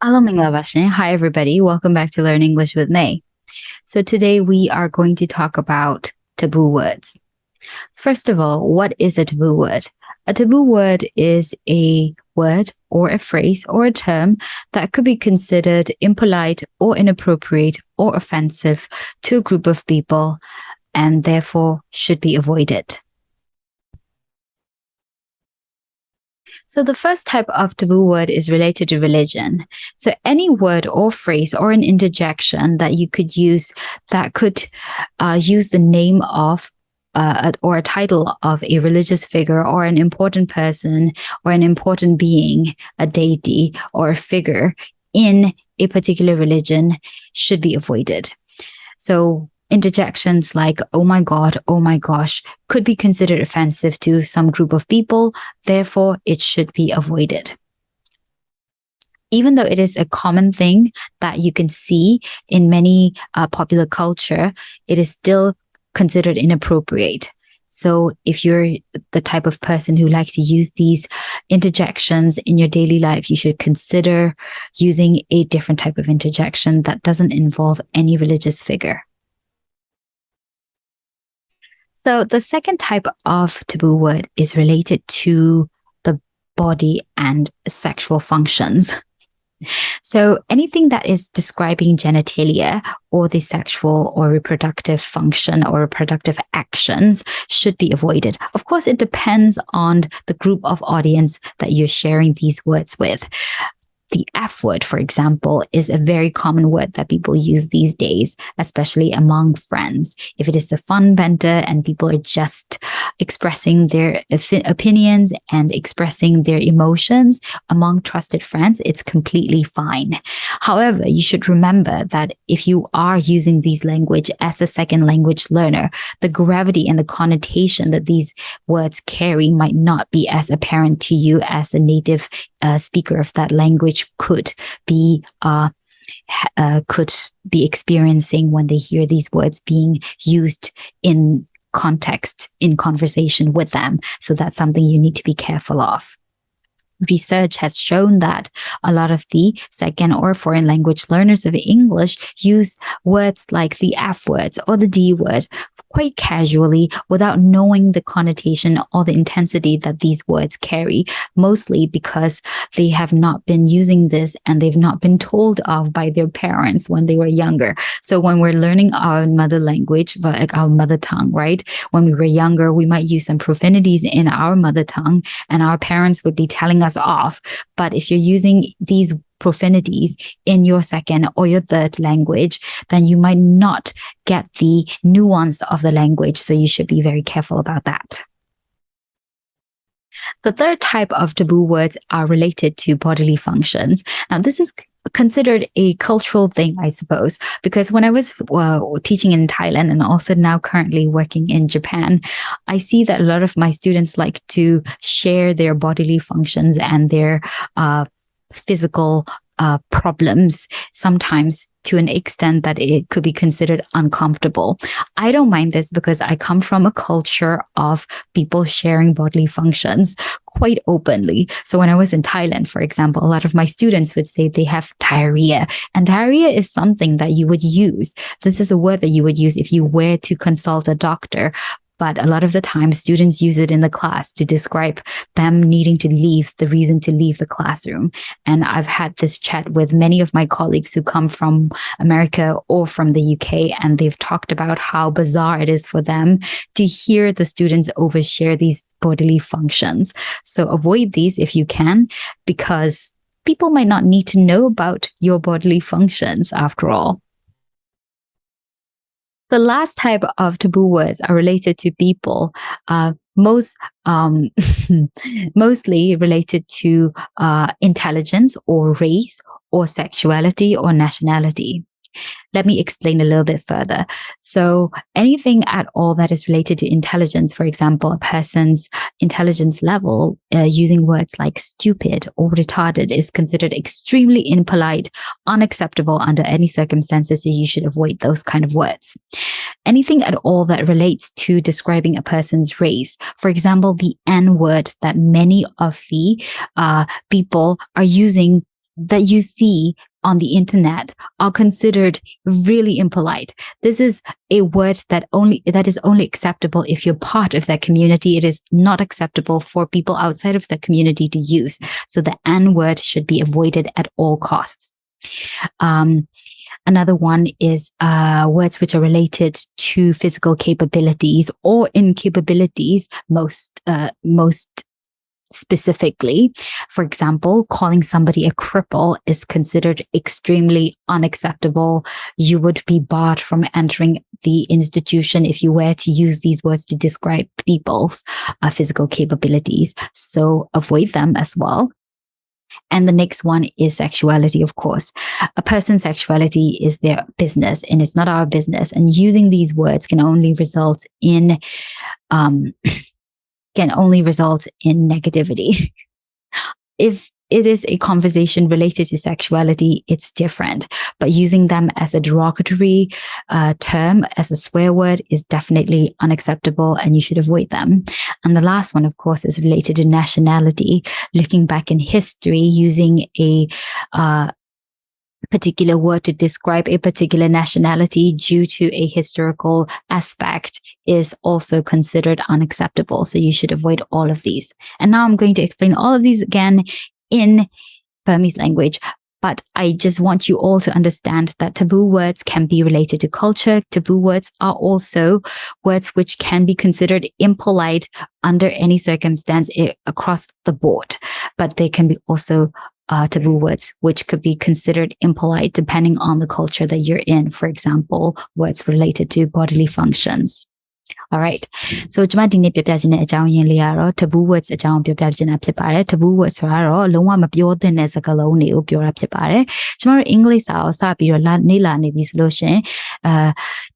Alam mga Vashne. Hi, everybody. Welcome back to Learn English with May. So today we are going to talk about taboo words. First of all, what is a taboo word? A taboo word is a word or a phrase or a term that could be considered impolite or inappropriate or offensive to a group of people and therefore should be avoided. So the first type of taboo word is related to religion. So any word or phrase or an interjection that you could use that could use the name of or a title of a religious figure or an important person or an important being, a deity or a figure in a particular religion should be avoided. So interjections like, oh my God, oh my gosh, could be considered offensive to some group of people. Therefore, it should be avoided. Even though it is a common thing that you can see in many popular culture, it is still considered inappropriate. So if you're the type of person who likes to use these interjections in your daily life, you should consider using a different type of interjection that doesn't involve any religious figure. So the second type of taboo word is related to the body and sexual functions. So anything that is describing genitalia or the sexual or reproductive function or reproductive actions should be avoided. Of course, it depends on the group of audience that you're sharing these words with. The F word, for example, is a very common word that people use these days, especially among friends. If it is a fun banter and people are just expressing their opinions and expressing their emotions among trusted friends, it's completely fine. However, you should remember that if you are using these language as a second language learner, the gravity and the connotation that these words carry might not be as apparent to you as a native speaker of that language could be experiencing when they hear these words being used in context, in conversation with them. So that's something you need to be careful of. Research has shown that a lot of the second or foreign language learners of English use words like the F words or the D word quite casually without knowing the connotation or the intensity that these words carry, mostly because they have not been using this and they've not been told of by their parents when they were younger. So when we're learning our mother language, like our mother tongue, right? When we were younger, we might use some profanities in our mother tongue and our parents would be telling us off. But if you're using these profanities in your second or your third language, then you might not get the nuance of the language. So you should be very careful about that. The third type of taboo words are related to bodily functions. Now, this is considered a cultural thing, I suppose, because when I was teaching in Thailand and also now currently working in Japan, I see that a lot of my students like to share their bodily functions and their physical problems, sometimes to an extent that it could be considered uncomfortable. I don't mind this because I come from a culture of people sharing bodily functions quite openly. So when I was in Thailand, for example, a lot of my students would say they have diarrhea, and diarrhea is something that you would use. This is a word that you would use if you were to consult a doctor. But a lot of the time, students use it in the class to describe them needing to leave, the reason to leave the classroom. And I've had this chat with many of my colleagues who come from America or from the UK, and they've talked about how bizarre it is for them to hear the students overshare these bodily functions. So avoid these if you can, because people might not need to know about your bodily functions after all. The last type of taboo words are related to people, mostly related to intelligence or race or sexuality or nationality. Let me explain a little bit further. So anything at all that is related to intelligence, for example, a person's intelligence level, using words like stupid or retarded is considered extremely impolite, unacceptable under any circumstances, so you should avoid those kind of words. Anything at all that relates to describing a person's race, for example, the N word that many of the people are using that you see on the internet are considered really impolite. This is a word that is only acceptable if you're part of that community. It is not acceptable for people outside of the community to use. So the N word should be avoided at all costs. Another one is words which are related to physical capabilities or incapabilities most specifically. For example, calling somebody a cripple is considered extremely unacceptable. You would be barred from entering the institution if you were to use these words to describe people's physical capabilities. So avoid them as well. And the next one is sexuality, of course. A person's sexuality is their business and it's not our business. And using these words can only result in negativity. If it is a conversation related to sexuality, it's different. But using them as a derogatory term, as a swear word, is definitely unacceptable and you should avoid them. And the last one, of course, is related to nationality. Looking back in history, using a particular word to describe a particular nationality due to a historical aspect is also considered unacceptable. So you should avoid all of these. And now I'm going to explain all of these again in Burmese language. But I just want you all to understand that taboo words can be related to culture. Taboo words are also words which can be considered impolite under any circumstance across the board. But they can be also taboo words, which could be considered impolite depending on the culture that you're in. For example, words related to bodily functions. All right. So ကျွန်မဒီနေ့ပြပြခြင်းတဲ့အကြောင်းရင်းလေးကတော့ taboo words အကြောင်းပြောပြခြင်းဖြစ်ပါတယ် taboo words ဆိုတာတော့လုံးဝမပြောသင့်တဲ့စကားလုံးတွေကိုပြောတာဖြစ်ပါတယ်ကျွန်တော်တို့အင်္ဂလိပ်စာကိုစပြီးတော့နေလာနေပြီဆိုလို့ရှင်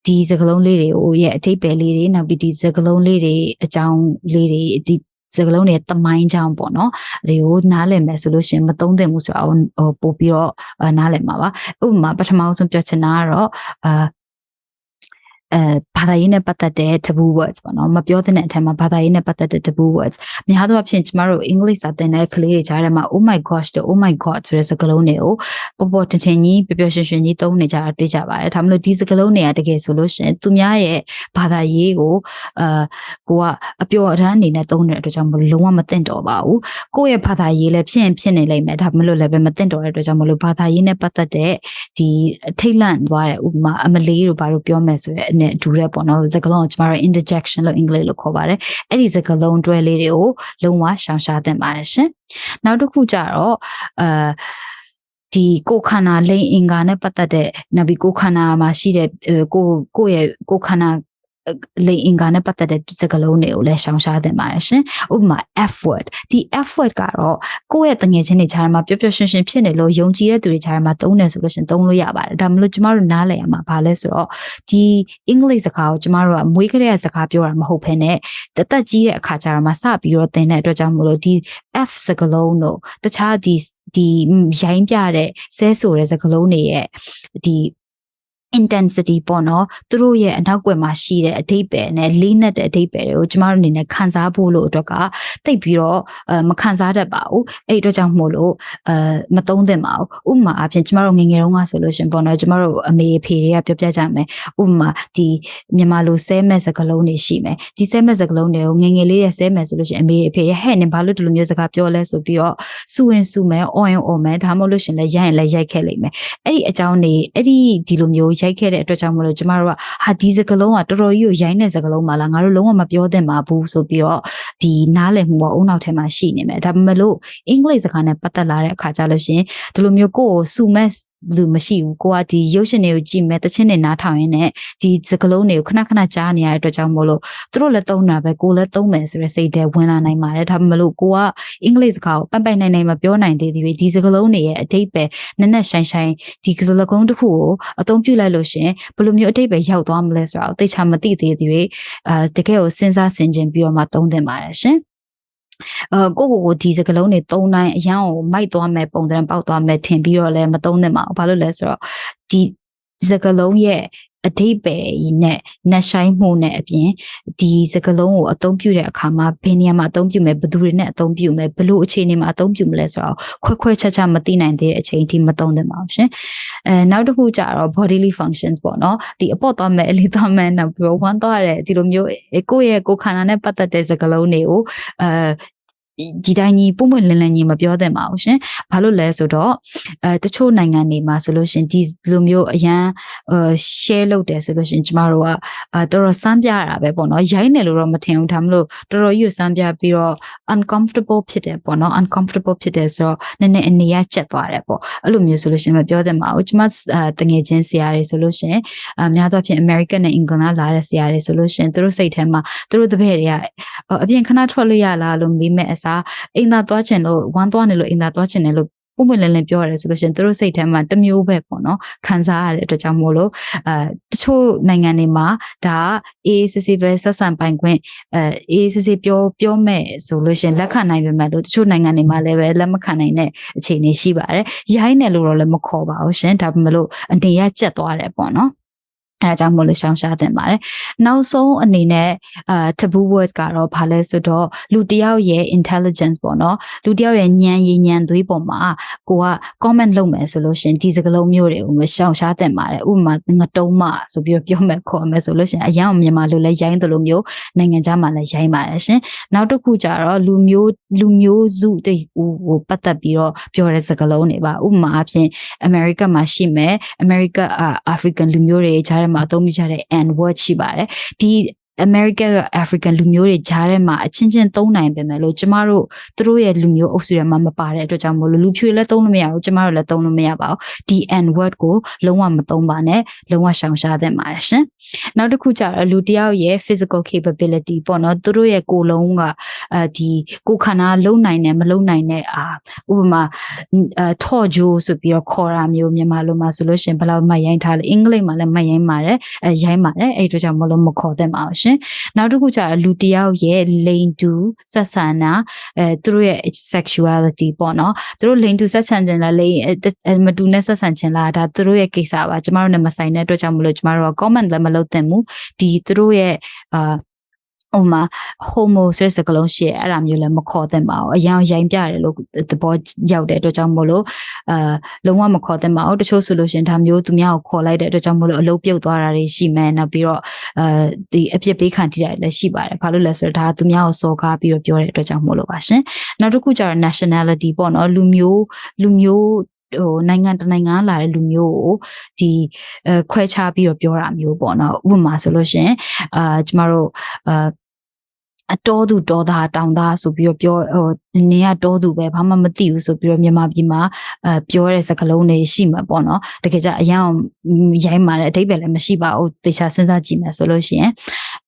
ဒီစကားလုံးလေးတွေကိုရဲ့အဓိပ္ပာယ်လေးတွေနောက်ပြီးဒီစကားလုံးလေးတွေအကြောင်းလေးတွေဒီစကားလုံးတွေတမိုင်းကြောင်းပေါ့နော်တွေကိုနားလည်မယ်ဆိုလို့ရှင်မသုံးသင့်ဘူးဆိုတော့ပို့ပြီးတော့နားလည်မှာပါဥပမာပထမဆုံးပြောချင်တာကတော့ဘာသာရေးနဲ့ပတ်သက်တဲ့ taboo words ပေါ့နော်မပြောတဲ့အထက်မှာဘာသာရေးနဲ့ပတ်သက်တဲ့ taboo words များသောအားဖြင့်ကျမတို့အင်္ဂလိပ်စာသင်တဲ့ကလေးတွေကြားထဲမှာ oh my gosh တို့ oh my god ဆိုတဲ့စကားလုံးတွေကိုပေါ်တင်တင်ကြီးပျော်ရွှင်ရွှင်ကြီးသုံးနေကြတာတွေ့ကြပါတယ်ဒါမှမဟုတ်ဒီစကားလုံးတွေကတကယ်ဆိုလို့ရှင်သူများရဲ့ဘာသာရေးကိုကိုကအပျော်အရမ်းအနေနဲ့သုံးနေတဲ့အတွက်ကြောင့်မလို့လုံးဝမသင့်တော်ပါဘူးကိုယ့်ရဲ့ဘာသာရေးလည်းဖြစ်နေလိမ့်မယ်ဒါမှမဟုတ်လည်းပဲမသင့်တော်တဲ့အတွက်ကြောင့်မလို့ဘာသာရေးနဲ့ပတ်သက်တဲ့ဒီထိတ်လန့်သွားတဲ့ဥပမာအမလေးတို့ဘာလို့ပြောမယ်ဆိုတဲ့နဲ့ဒူရက်ပေါ့နော်စကားလုံးကိုကျမတို့ interjection လို့အင်္ဂလိပ်လိုခေါ်ပါတယ်အဲ့ဒီစကားလုံးတွဲလေးတွေကိုလုံးဝရှောင်ရှားသင့်ပါတယ်ရှင်နောက်တစ်ခုကြတော့ဒီကိုခန္ဓာလိင်အင်္ဂါနဲ့ပတ်သက်တဲ့နောက်ပြီးကိုခန္ဓာမှာရှိတဲ့ကိုယ့်ရဲ့ကိုခန္ဓာလိင်အင်္ဂါနဲ့ပတ်သက်တဲ့စကားလုံးတွေကိုလည်းရှောင်ရှားသင့်ပါတယ်ရှင်ဥပမာ F word ဒီ F word ကတော့ကိုယ့်ရဲ့တငယ်ချင်းတွေကြားထဲမှာပျော်ပျော်ရွှင်ရွှင်ဖြစ်နေလို့ယုံကြည်တဲ့သူတွေကြားထဲမှာသုံးတယ်ဆိုလို့ရှင်သုံးလို့ရပါတယ်ဒါမှမဟုတ်ကျမတို့နားလည်ရမှာဘာလဲဆိုတော့ဒီအင်္ဂလိပ်စကားကိုကျမတို့ကမွေးကလေးစကားပြောတာမဟုတ်ဘဲနဲ့တသက်ကြီးတဲ့အခါကျတော့မှစပြီးတော့သင်တဲ့အတွက်ကြောင့်မလို့ဒီ F စကားလုံးတို့တခြားဒီရိုင်းပြတဲ့ဆဲဆိုတဲ့စကားလုံးတွေရဲ့ဒီintensity ပေါ့နော်သူတို့ရဲ့အနောက်ကွယ်မှာရှိတဲ့အဓိပ္ပာယ်နဲ့လေးနက်တဲ့အဓိပ္ပာယ်တွေကိုကျမတို့အနေနဲ့ခန်းစားဖို့လို့အတွက်ကတိတ်ပြီးတော့မခန်းစားတတ်ပါဘူးအဲ့အတွက်ကြောင့်မို့လို့မသုံးသင့်ပါဘူးဥပမာအဖြစ်ကျမတို့ငယ်ငယ်တုန်းကဆိုလို့ရှင်ပေါ့နော်ကျမတို့အမေအဖေတွေကပြောပြကြမယ်ဥပမာဒီမြန်မာလိုဆဲမဲ့စကားလုံးတွေရှိမယ်ဒီဆဲမဲ့စကားလုံးတွေကိုငယ်ငယ်လေးရဲ့ဆဲမဲ့ဆိုလို့ရှင်အမေအဖေရဲ့ဟဲ့နင်ဘာလို့ဒီလိုမျိုးစကားပြောလဲဆိုပြီးတော့စူရင်စူမယ်အော်ရင်အော်မယ်ဒါမှမဟုတ်လို့ရှင်လည်းရိုက်ရင်လည်းရိုက်ခဲ့လိမ့်မယ်အဲ့ဒီအကြောင်းတွေအဲ့ဒီလိုမျိုးရိုက်ခဲ့တဲ့အတွက်ကြောင့်မလို့ကျမတို့ကဟာဒီစကားလုံးကတော်တော်ကြီးကိုရိုင်းတဲ့စကားလုံးပါလားငါတို့လုံးဝမပြောသင့်ပါဘူးဆိုပြီးတော့ဒီနားလည်မှုပေါ့အုံနောက်ထဲမှာရှိနေမယ်ဒါပေမဲ့လို့အင်္ဂလိပ်စကားနဲ့ပတ်သက်လာတဲ့အခါကျလို့ရှင်ဒီလိုမျိုးကိုယ့်ကိုစူမဲ့လူမရှိဘူးကိုကဒီရုပ်ရှင်တွေကိုကြည့်မယ်တချင်းတွေနားထောင်ရင်းနဲ့ဒီစကားလုံးတွေကိုခဏခဏကြားနေရတဲ့အတွက်ကြောင့်မို့လို့သူတို့လည်းသုံးတာပဲကိုလည်းသုံးမယ်ဆိုတဲ့စိတ်တွေဝင်လာနိုင်ပါတယ်ဒါပေမဲ့လို့ကိုကအင်္ဂလိပ်စကားကိုပိုင်နိုင်မပြောနိုင်သေးသည်ဒီစကားလုံးတွေရဲ့အဓိပ္ပာယ်နက်ရှိုင်းဒီစကားလုံးတစ်ခုကိုအသုံးပြုလိုက်လို့ရှင်ဘယ်လိုမျိုးအဓိပ္ပာယ်ရောက်သွားမလဲဆိုတာကိုသိချာမသိသေးသည်တကယ်ကိုစဉ်းစားဆင်ခြင်ပြီးတော့မှသုံးသင့်ပါတယ်ရှင်ကိုဒီစကလုံးတွေသုံးတိုင်းအရန်ကိုမိုက်သွားမယ်ပုံစံပေါက်သွားမယ်ထင်ပြီးတော့လည်းမသုံးသင့်ပါဘူးဘာလို့လဲဆိုတော့ဒီစကလုံးရဲ့ a day bay net nashai moon a bien these a galon or don't you a kama peniama don't you me bedurin don't you me below chinima don't you less or quite chacha matina and they a chain team maton the motion now the who are bodily functions bono the apotome elitome na bro one dore dilumio eco go canane pata des a galoneo ဒီတိုင်းကြီးပုံမှန်လင်းလင်းကြီးမပြောသင့်ပါဘူးရှင်။ဘာလို့လဲဆိုတော့တချို့နိုင်ငံတွေမှာဆိုလို့ရှင်ဒီလိုမျိုးအရန်share လုပ်တယ်ဆိုလို့ရှင်ကျမတို့ကတော်တော်စမ်းပြရတာပဲပေါ့နော်။ရိုင်းတယ်လို့တော့မထင်ဘူးဒါမှမဟုတ်တော်တော်ကြီးစမ်းပြပြီးတော့ uncomfortable ဖြစ်တယ်ပေါ့နော် uncomfortable ဖြစ်တယ်ဆိုတော့နည်းနည်းအနေရကျက်သွားတယ်ပေါ့။အဲ့လိုမျိုးဆိုလို့ရှင်မပြောသင့်ပါဘူး။ကျမတငယ်ချင်းဆရာတွေဆိုလို့ရှင်များသောအားဖြင့် American နဲ့ England လာတဲ့ဆရာတွေဆိုလို့ရှင်သူတို့စိတ်ထဲမှာသူတို့တပည့်တွေကအပြင်ခဏထွက်လို့ရလားလို့မေးမဲ့အစားအိမ်သာသွားချင်လို့ဝမ်းသွားနေလို့အိမ်သာသွားချင်တယ်လို့ပုံမှန်လင်းလင်းပြောရတယ်ဆိုလို့ရှင်သူတို့စိတ်ထဲမှာတမျိုးပဲပေါ့နော်ခံစားရတဲ့အတွက်ကြောင့်မို့လို့တချို့နိုင်ငံတွေမှာဒါအေးစစ်စစ်ပဲဆက်ဆံပိုင်ခွင့်အေးစစ်စစ်ပြောမဲ့ဆိုလို့ရှင်လက်ခံနိုင်ပေမဲ့လို့တချို့နိုင်ငံတွေမှာလည်းပဲလက်မခံနိုင်တဲ့အခြေအနေရှိပါတယ်ရိုင်းတယ်လို့တော့လည်းမခေါ်ပါဘူးရှင်ဒါပေမဲ့လို့အနေရကျက်သွားတယ်ပေါ့နော်အဲကြောင့်မို့လို့ရှောင်ရှားတင်ပါတယ်နောက်ဆုံးအနေနဲ့taboo words ကတော့ဘာလဲဆိုတော့လူတယောက်ရဲ့ intelligence ပေါ့နော်လူတယောက်ရဲ့ဉာဏ်ရည်ဉာဏ်သွေးပေါ်မှာကိုက comment လုပ်မယ်ဆိုလို့ရှင်ဒီစကားလုံးမျိုးတွေကိုမရှောင်ရှားတင်ပါတယ်ဥပမာငတုံးမဆိုပြီးပြောမယ်ခေါ်မယ်ဆိုလို့ရှင်အရင်မြန်မာလူလည်းရိုင်းတယ်လို့မျိုးနိုင်ငံခြားမှာလည်းရိုင်းပါတယ်ရှင်နောက်တစ်ခုကျတော့လူမျိုးစုတိတ်ဟိုပတ်သက်ပြီးတော့ပြောတဲ့စကားလုံးတွေပါဥပမာအဖြစ် America မှာရှိမယ် America African လူမျိုးတွေကြားမှာအသုံးပြုကြတဲ့ N word ရှိပါတယ်ဒီ America African လူမျိုးတွေကြားထဲမှာအချင်းချင်းသုံးနိုင်ပေမဲ့လို့ကျမတို့သူတို့ရဲ့လူမျိုးအုပ်စုထဲမှာမပါတဲ့အတွက်ကြောင့်မို့လို့လူဖြူလည်းသုံးလို့မရဘူးကျမတို့လည်းသုံးလို့မရပါဘူးဒီ N word ကိုလုံးဝမသုံးပါနဲ့လုံးဝရှောင်ရှားသင့်ပါတယ်ရှင်နောက်တစ်ခုကျတော့လူတယောက်ရဲ့ physical capability ပေါ့နော်သူတို့ရဲ့ကိုယ်လုံးကဒီကိုယ်ခန္ဓာလုံနိုင်တယ်မလုံနိုင်တဲ့ဥပမာထော့ဂျိုးဆိုပြီးတော့ခေါ်တာမျိုးမြန်မာလိုမှာဆိုလို့ရှင်ဘယ်လောက်မှရိုင်းထားလဲအင်္ဂလိပ်မှာလည်းမရိုင်းပါတယ်ရိုင်းပါတယ်အဲ့ဒီအတွက်ကြောင့်မလို့မခေါ်သင့်ပါဘူးရှင်နောက်တစ်ခုကျတော့လူတယောက်ရဲ့လိင်တူဆက်ဆံတာသူတို့ရဲ့ sexuality ပေါ့နော်သူတို့လိင်တူဆက်ဆံခြင်းလားလိင်မတူနဲ့ဆက်ဆံခြင်းလားဒါသူတို့ရဲ့ကိစ္စပါကျမတို့နဲ့မဆိုင်တဲ့အတွက်ကြောင့်မလို့ကျမတို့က comment လည်းမလုပ်သင့်ဘူးဒီသူတို့ရဲ့ဥမာ homo ဆိုတဲ့စကားလုံးရှိအဲ့ဒါမျိုးလည်းမခေါ်သင့်ပါဘူးအရင်ရိုင်းပြတယ်လို့သဘောရောက်တဲ့အတွက်ကြောင့်မို့လို့လုံးဝမခေါ်သင့်ပါဘူးတချို့ဆိုလို့ရှင်ဒါမျိုးသူများကိုခေါ်လိုက်တဲ့အတွက်ကြောင့်မို့လို့အလုပ်ပြုတ်သွားတာတွေရှိမယ်နောက်ပြီးတော့ဒီအပြစ်ပေးခံထိတာလည်းရှိပါတယ်ဘာလို့လဲဆိုတော့ဒါသူများကိုစော်ကားပြီးတော့ပြောတဲ့အတွက်ကြောင့်မို့လို့ပါရှင်နောက်တစ်ခုကျတော့ nationality ပေါ့နော်လူမျိုးဟိုနိုင်ငံတနိုင်ငံလာတဲ့လူမျိုးကိုဒီခွဲခြားပြီးတော့ပြောတာမျိုးပေါ့နော်ဥပမာဆိုလို့ရှင်ကျမတို့အတော်သူတော်သားတောင်သားဆိုပြီးတော့ပြောနင်ကတော်သူပဲဘာမှမသိဘူးဆိုပြီးတော့မြန်မာပြည်မှာပြောတဲ့စကားလုံးတွေရှိမှာပေါ့နော်တကယ်ကြအရင်ရိုင်းမာတဲ့အဓိပ္ပာယ်လည်းမရှိပါဘူးသေချာစဉ်းစားကြည့်မယ်ဆိုလို့ရှိရင်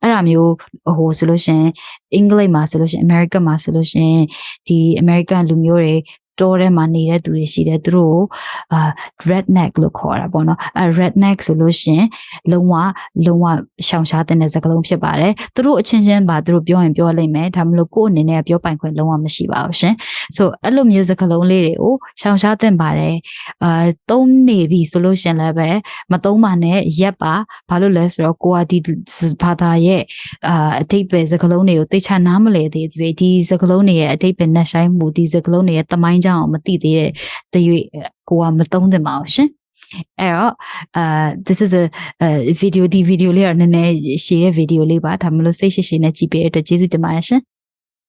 အဲ့ဒါမျိုးဟိုဆိုလို့ရှိရင်အင်္ဂလိပ်မှာဆိုလို့ရှိရင် America မှာဆိုလို့ရှိရင်ဒီ American လူမျိုးတွေတော်ထဲမှာနေတဲ့သူတွေရှိတယ်သူတို့redneck လို့ခေါ်တာပေါ့နော်redneck ဆိုလို့ရှင်လုံးဝရှောင်ရှားတဲ့စကားလုံးဖြစ်ပါတယ်သူတို့အချင်းချင်းပါသူတို့ပြောရင်ပြောလိမ့်မယ်ဒါမှမဟုတ်ကိုယ့်အနေနဲ့ပြောပိုင်ခွင့်လုံးဝမရှိပါဘူးရှင်ဆိုအဲ့လိုမျိုးစကားလုံးလေးတွေကိုရှောင်ရှားတဲ့ပါတယ်သုံးနေပြီဆိုလို့ရှင်လည်းပဲမသုံးပါနဲ့ရက်ပါဘာလို့လဲဆိုတော့ကိုကဒီဘာသာရဲ့အတိတ်ပဲစကားလုံးတွေကိုသိချာနားမလည်သေးသေးဒီစကားလုံးတွေရဲ့အတိတ်ပဲနှက်ဆိုင်မှုဒီစကားလုံးတွေရဲ့သမိုင်းကြောင်းမသိသေးတဲ့ကိုကမသုံးသင့်ပါဘူးရှင်အဲ့တော့this is a video ဒီ video လေးကနည်းနည်းရှည်တဲ့ video လေးပါဒါမှမဟုတ်စိတ်ရှိရှိနဲ့ကြည့်ပေးတဲ့အတွက်ကျေးဇူးတင်ပါတယ်ရှင်